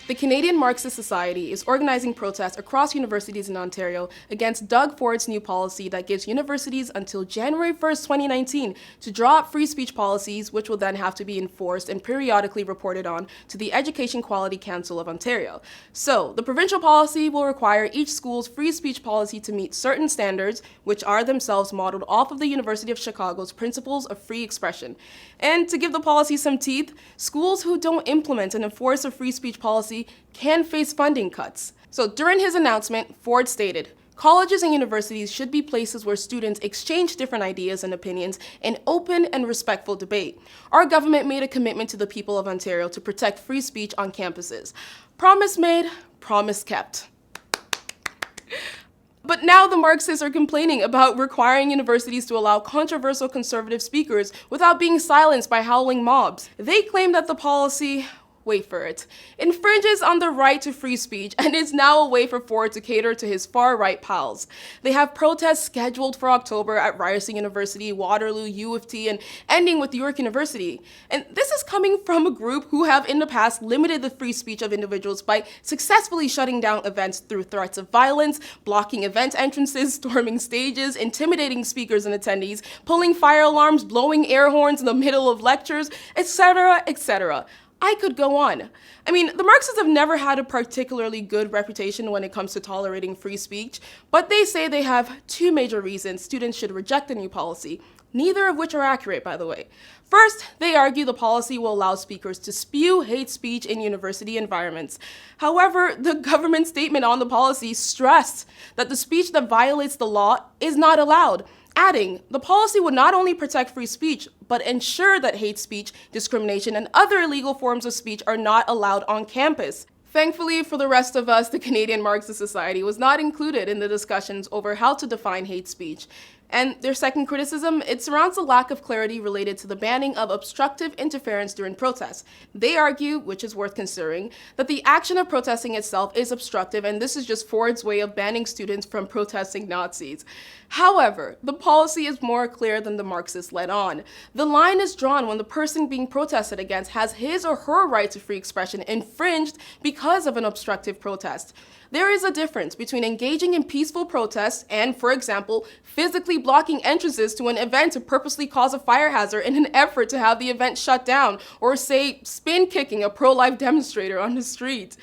The Canadian Marxist Society is organizing protests across universities in Ontario against Doug Ford's new policy that gives universities until January 1st, 2019 to draw up free speech policies, which will then have to be enforced and periodically reported on to the Education Quality Council of Ontario. So, the provincial policy will require each school's free speech policy to meet certain standards, which are themselves modeled off of the University of Chicago's principles of free expression. And to give the policy some teeth, schools who don't implement and enforce a free speech policy can face funding cuts. So during his announcement, Ford stated, "Colleges and universities should be places where students exchange different ideas and opinions in open and respectful debate. Our government made a commitment to the people of Ontario to protect free speech on campuses. Promise made, promise kept." But now the Marxists are complaining about requiring universities to allow controversial conservative speakers without being silenced by howling mobs. They claim that the policy, wait for it, infringes on the right to free speech and is now a way for Ford to cater to his far-right pals. They have protests scheduled for October at Ryerson University, Waterloo, U of T, and ending with York University. And this is coming from a group who have in the past limited the free speech of individuals by successfully shutting down events through threats of violence, blocking event entrances, storming stages, intimidating speakers and attendees, pulling fire alarms, blowing air horns in the middle of lectures, etc., etc. I could go on. I mean, the Marxists have never had a particularly good reputation when it comes to tolerating free speech, but they say they have two major reasons students should reject the new policy, neither of which are accurate, by the way. First, they argue the policy will allow speakers to spew hate speech in university environments. However, the government statement on the policy stressed that the speech that violates the law is not allowed, adding, the policy would not only protect free speech, but ensure that hate speech, discrimination, and other illegal forms of speech are not allowed on campus. Thankfully, for the rest of us, the Canadian Marxist Society was not included in the discussions over how to define hate speech. And their second criticism, it surrounds a lack of clarity related to the banning of obstructive interference during protests. They argue, which is worth considering, that the action of protesting itself is obstructive and this is just Ford's way of banning students from protesting Nazis. However, the policy is more clear than the Marxists let on. The line is drawn when the person being protested against has his or her right to free expression infringed because of an obstructive protest. There is a difference between engaging in peaceful protests and, for example, physically blocking entrances to an event to purposely cause a fire hazard in an effort to have the event shut down, or say, spin kicking a pro-life demonstrator on the street.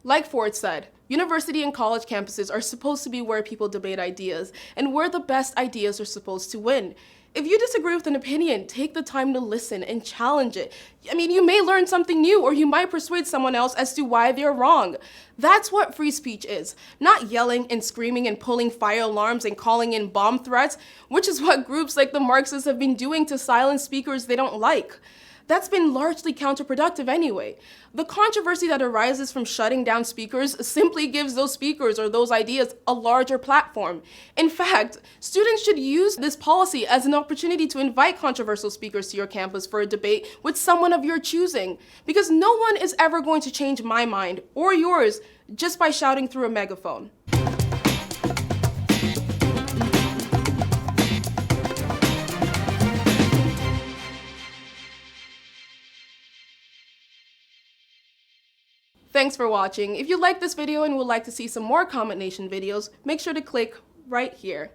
Like Ford said, university and college campuses are supposed to be where people debate ideas and where the best ideas are supposed to win. If you disagree with an opinion, take the time to listen and challenge it. I mean, you may learn something new or you might persuade someone else as to why they're wrong. That's what free speech is, not yelling and screaming and pulling fire alarms and calling in bomb threats, which is what groups like the Marxists have been doing to silence speakers they don't like. That's been largely counterproductive anyway. The controversy that arises from shutting down speakers simply gives those speakers or those ideas a larger platform. In fact, students should use this policy as an opportunity to invite controversial speakers to your campus for a debate with someone of your choosing, because no one is ever going to change my mind or yours just by shouting through a megaphone. Thanks for watching. If you liked this video and would like to see some more Comment Nation videos, make sure to click right here.